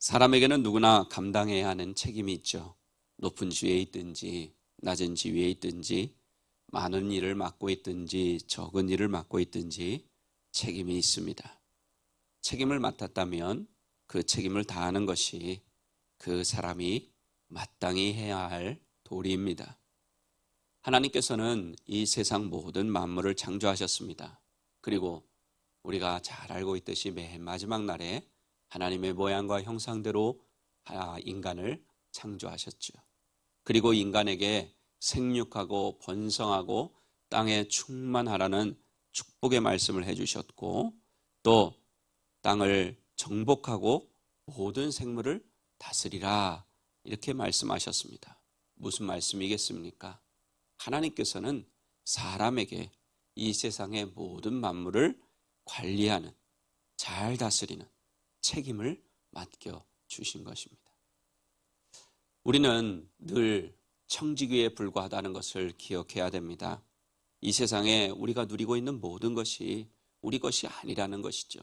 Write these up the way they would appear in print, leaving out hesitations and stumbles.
사람에게는 누구나 감당해야 하는 책임이 있죠. 높은 지위에 있든지 낮은 지위에 있든지 많은 일을 맡고 있든지 적은 일을 맡고 있든지 책임이 있습니다. 책임을 맡았다면 그 책임을 다하는 것이 그 사람이 마땅히 해야 할 도리입니다. 하나님께서는 이 세상 모든 만물을 창조하셨습니다. 그리고 우리가 잘 알고 있듯이 맨 마지막 날에 하나님의 모양과 형상대로 인간을 창조하셨죠. 그리고 인간에게 생육하고 번성하고 땅에 충만하라는 축복의 말씀을 해주셨고, 또 땅을 정복하고 모든 생물을 다스리라 이렇게 말씀하셨습니다. 무슨 말씀이겠습니까? 하나님께서는 사람에게 이 세상의 모든 만물을 관리하는, 잘 다스리는 책임을 맡겨주신 것입니다. 우리는 늘 청지기에 불과하다는 것을 기억해야 됩니다. 이 세상에 우리가 누리고 있는 모든 것이 우리 것이 아니라는 것이죠.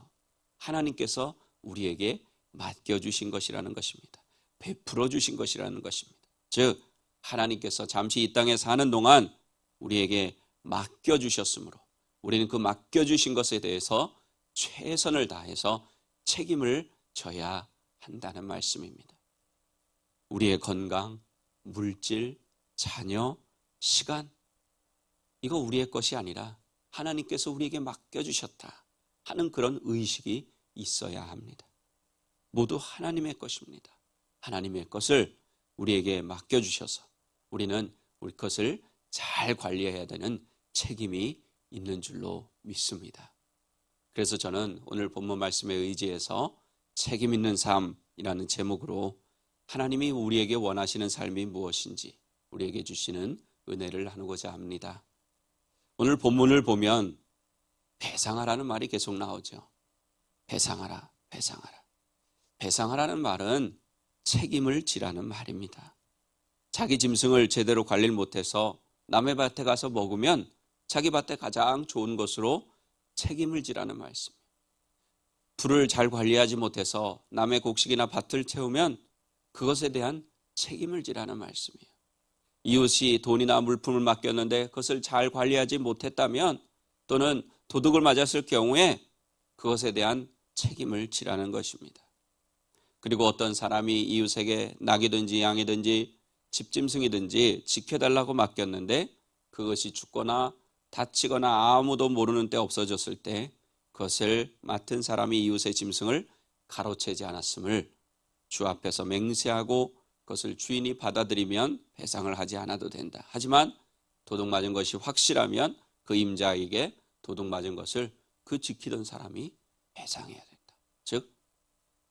하나님께서 우리에게 맡겨주신 것이라는 것입니다. 베풀어 주신 것이라는 것입니다. 즉 하나님께서 잠시 이 땅에 사는 동안 우리에게 맡겨주셨으므로 우리는 그 맡겨주신 것에 대해서 최선을 다해서 책임을 져야 한다는 말씀입니다. 우리의 건강, 물질, 자녀, 시간, 이거 우리의 것이 아니라 하나님께서 우리에게 맡겨주셨다 하는 그런 의식이 있어야 합니다. 모두 하나님의 것입니다. 하나님의 것을 우리에게 맡겨주셔서 우리는 우리 것을 잘 관리해야 되는 책임이 있는 줄로 믿습니다. 그래서 저는 오늘 본문 말씀에 의지해서 책임 있는 삶이라는 제목으로 하나님이 우리에게 원하시는 삶이 무엇인지 우리에게 주시는 은혜를 나누고자 합니다. 오늘 본문을 보면 배상하라는 말이 계속 나오죠. 배상하라, 배상하라. 배상하라는 말은 책임을 지라는 말입니다. 자기 짐승을 제대로 관리를 못해서 남의 밭에 가서 먹으면 자기 밭에 가장 좋은 것으로 책임을 지라는 말씀이에요. 불을 잘 관리하지 못해서 남의 곡식이나 밭을 채우면 그것에 대한 책임을 지라는 말씀이에요. 이웃이 돈이나 물품을 맡겼는데 그것을 잘 관리하지 못했다면 또는 도둑을 맞았을 경우에 그것에 대한 책임을 지라는 것입니다. 그리고 어떤 사람이 이웃에게 낙이든지 양이든지 집짐승이든지 지켜달라고 맡겼는데 그것이 죽거나 다치거나 아무도 모르는 때 없어졌을 때 그것을 맡은 사람이 이웃의 짐승을 가로채지 않았음을 주 앞에서 맹세하고 그것을 주인이 받아들이면 배상을 하지 않아도 된다. 하지만 도둑 맞은 것이 확실하면 그 임자에게 도둑 맞은 것을 그 지키던 사람이 배상해야 된다. 즉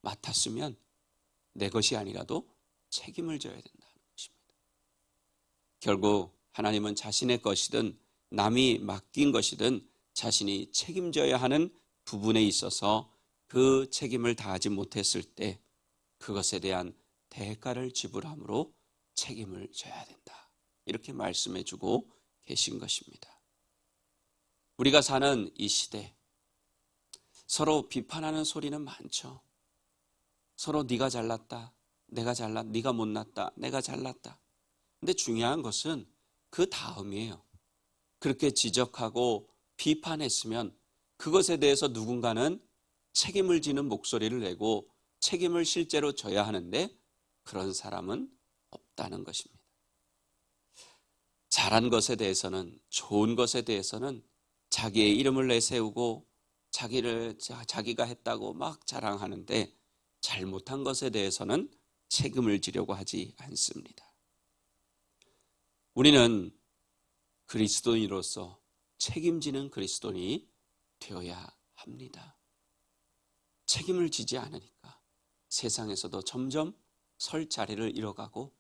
맡았으면 내 것이 아니라도 책임을 져야 된다는 것입니다. 결국 하나님은 자신의 것이든 남이 맡긴 것이든 자신이 책임져야 하는 부분에 있어서 그 책임을 다하지 못했을 때 그것에 대한 대가를 지불함으로 책임을 져야 된다. 이렇게 말씀해 주고 계신 것입니다. 우리가 사는 이 시대 서로 비판하는 소리는 많죠. 서로 네가 잘났다, 내가 잘났다, 네가 못났다, 내가 잘났다. 근데 중요한 것은 그 다음이에요. 그렇게 지적하고 비판했으면 그것에 대해서 누군가는 책임을 지는 목소리를 내고 책임을 실제로 져야 하는데 그런 사람은 없다는 것입니다. 잘한 것에 대해서는, 좋은 것에 대해서는 자기의 이름을 내세우고 자기가 했다고 막 자랑하는데 잘못한 것에 대해서는 책임을 지려고 하지 않습니다. 우리는 그리스도인으로서 책임지는 그리스도인이 되어야 합니다. 책임을 지지 않으니까 세상에서도 점점 설 자리를 잃어가고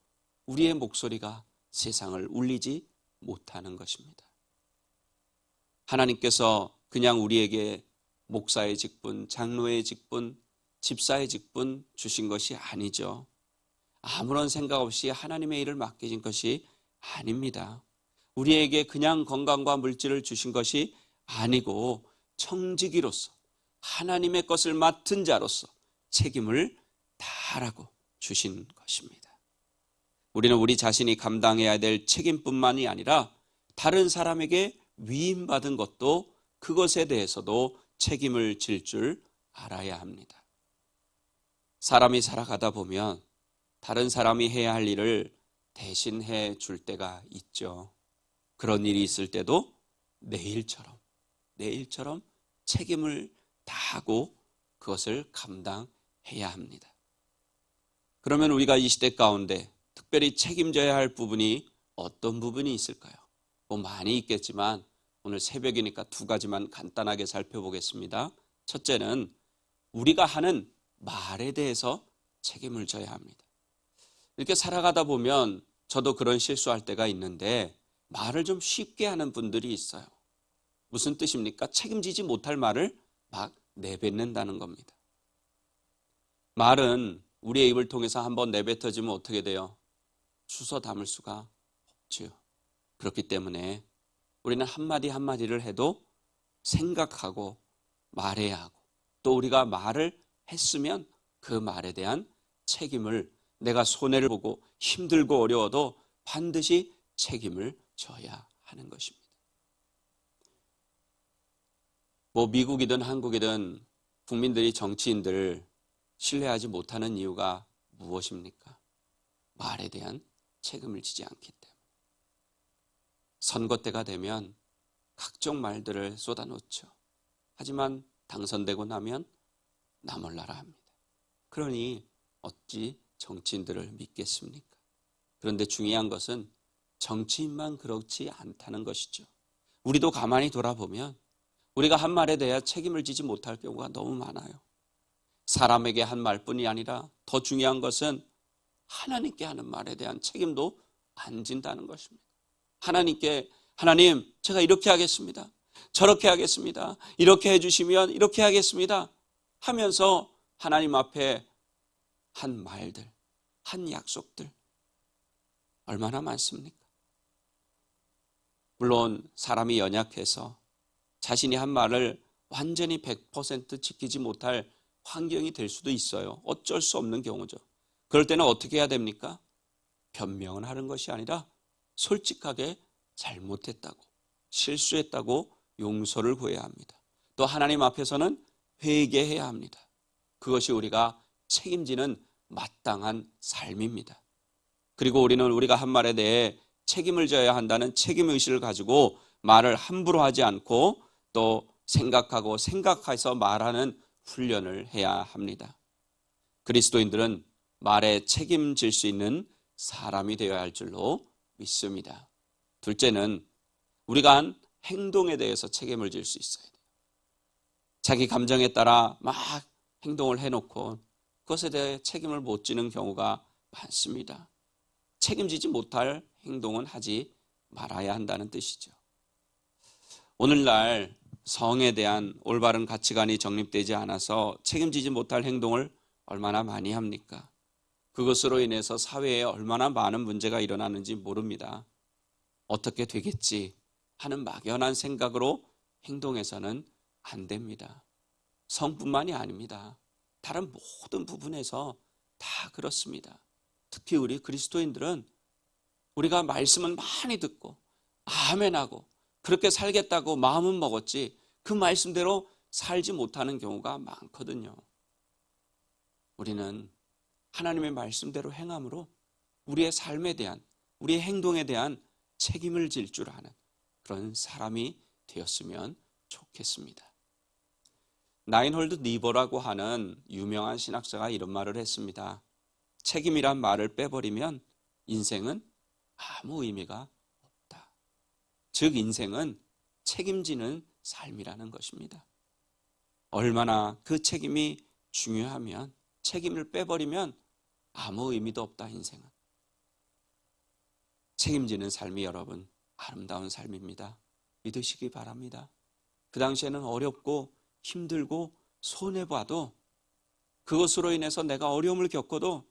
우리의 목소리가 세상을 울리지 못하는 것입니다. 하나님께서 그냥 우리에게 목사의 직분, 장로의 직분, 집사의 직분 주신 것이 아니죠. 아무런 생각 없이 하나님의 일을 맡기신 것이 아닙니다. 우리에게 그냥 건강과 물질을 주신 것이 아니고 청지기로서 하나님의 것을 맡은 자로서 책임을 하라고 주신 것입니다. 우리는 우리 자신이 감당해야 될 책임뿐만이 아니라 다른 사람에게 위임받은 것도 그것에 대해서도 책임을 질 줄 알아야 합니다. 사람이 살아가다 보면 다른 사람이 해야 할 일을 대신해 줄 때가 있죠. 그런 일이 있을 때도 내일처럼 책임을 다하고 그것을 감당해야 합니다. 그러면 우리가 이 시대 가운데 특별히 책임져야 할 부분이 어떤 부분이 있을까요? 많이 있겠지만 오늘 새벽이니까 두 가지만 간단하게 살펴보겠습니다. 첫째는 우리가 하는 말에 대해서 책임을 져야 합니다. 이렇게 살아가다 보면 저도 그런 실수할 때가 있는데 말을 좀 쉽게 하는 분들이 있어요. 무슨 뜻입니까? 책임지지 못할 말을 막 내뱉는다는 겁니다. 말은 우리의 입을 통해서 한번 내뱉어지면 어떻게 돼요? 주워 담을 수가 없지요. 그렇기 때문에 우리는 한마디 한마디를 해도 생각하고 말해야 하고, 또 우리가 말을 했으면 그 말에 대한 책임을, 내가 손해를 보고 힘들고 어려워도 반드시 책임을 져야 하는 것입니다. 미국이든 한국이든 국민들이 정치인들 신뢰하지 못하는 이유가 무엇입니까? 말에 대한 책임을 지지 않기 때문에. 선거 때가 되면 각종 말들을 쏟아놓죠. 하지만 당선되고 나면 나 몰라라 합니다. 그러니 어찌 정치인들을 믿겠습니까? 그런데 중요한 것은 정치인만 그렇지 않다는 것이죠. 우리도 가만히 돌아보면 우리가 한 말에 대해 책임을 지지 못할 경우가 너무 많아요. 사람에게 한 말뿐이 아니라 더 중요한 것은 하나님께 하는 말에 대한 책임도 안 진다는 것입니다. 하나님께, 하나님, 제가 이렇게 하겠습니다. 저렇게 하겠습니다. 이렇게 해주시면 이렇게 하겠습니다. 하면서 하나님 앞에 한 말들, 한 약속들 얼마나 많습니까? 물론 사람이 연약해서 자신이 한 말을 완전히 100% 지키지 못할 환경이 될 수도 있어요. 어쩔 수 없는 경우죠. 그럴 때는 어떻게 해야 됩니까? 변명을 하는 것이 아니라 솔직하게 잘못했다고, 실수했다고 용서를 구해야 합니다. 또 하나님 앞에서는 회개해야 합니다. 그것이 우리가 책임지는 마땅한 삶입니다. 그리고 우리는 우리가 한 말에 대해 책임을 져야 한다는 책임의식을 가지고 말을 함부로 하지 않고 또 생각해서 말하는 훈련을 해야 합니다. 그리스도인들은 말에 책임질 수 있는 사람이 되어야 할 줄로 믿습니다. 둘째는 우리가 한 행동에 대해서 책임을 질 수 있어야 돼요. 자기 감정에 따라 막 행동을 해놓고 그것에 대해 책임을 못 지는 경우가 많습니다. 책임지지 못할 행동은 하지 말아야 한다는 뜻이죠. 오늘날 성에 대한 올바른 가치관이 정립되지 않아서 책임지지 못할 행동을 얼마나 많이 합니까? 그것으로 인해서 사회에 얼마나 많은 문제가 일어나는지 모릅니다. 어떻게 되겠지 하는 막연한 생각으로 행동해서는 안 됩니다. 성뿐만이 아닙니다. 다른 모든 부분에서 다 그렇습니다. 특히 우리 그리스도인들은 우리가 말씀은 많이 듣고 아멘하고 그렇게 살겠다고 마음은 먹었지 그 말씀대로 살지 못하는 경우가 많거든요. 우리는 하나님의 말씀대로 행함으로 우리의 삶에 대한, 우리의 행동에 대한 책임을 질 줄 아는 그런 사람이 되었으면 좋겠습니다. 나인홀드 니버라고 하는 유명한 신학자가 이런 말을 했습니다. 책임이란 말을 빼버리면 인생은 아무 의미가 없다. 즉 인생은 책임지는 삶이라는 것입니다. 얼마나 그 책임이 중요하면, 책임을 빼버리면 아무 의미도 없다. 인생은 책임지는 삶이 여러분 아름다운 삶입니다. 믿으시기 바랍니다. 그 당시에는 어렵고 힘들고 손해봐도 그것으로 인해서 내가 어려움을 겪어도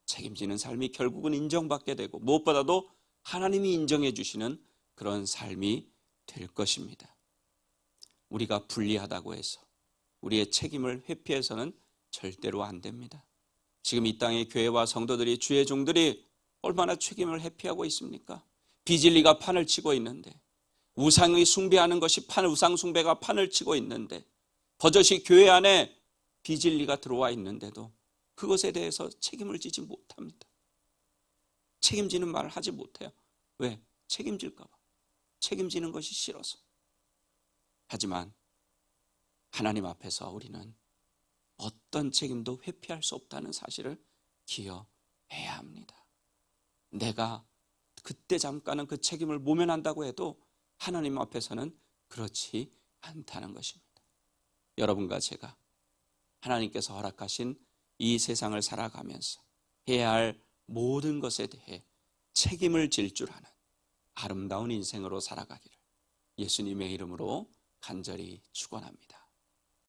책임지는 삶이 결국은 인정받게 되고 무엇보다도 하나님이 인정해 주시는 그런 삶이 될 것입니다. 우리가 불리하다고 해서 우리의 책임을 회피해서는 절대로 안 됩니다. 지금 이 땅의 교회와 성도들이, 주의 종들이 얼마나 책임을 회피하고 있습니까? 비진리가 판을 치고 있는데, 우상이 숭배하는 것이 우상 숭배가 판을 치고 있는데, 버젓이 교회 안에 비진리가 들어와 있는데도 그것에 대해서 책임을 지지 못합니다. 책임지는 말을 하지 못해요. 왜? 책임질까 봐. 책임지는 것이 싫어서. 하지만 하나님 앞에서 우리는 어떤 책임도 회피할 수 없다는 사실을 기억해야 합니다. 내가 그때 잠깐은 그 책임을 모면한다고 해도 하나님 앞에서는 그렇지 않다는 것입니다. 여러분과 제가 하나님께서 허락하신 이 세상을 살아가면서 해야 할 모든 것에 대해 책임을 질 줄 아는 아름다운 인생으로 살아가기를 예수님의 이름으로 간절히 축원합니다.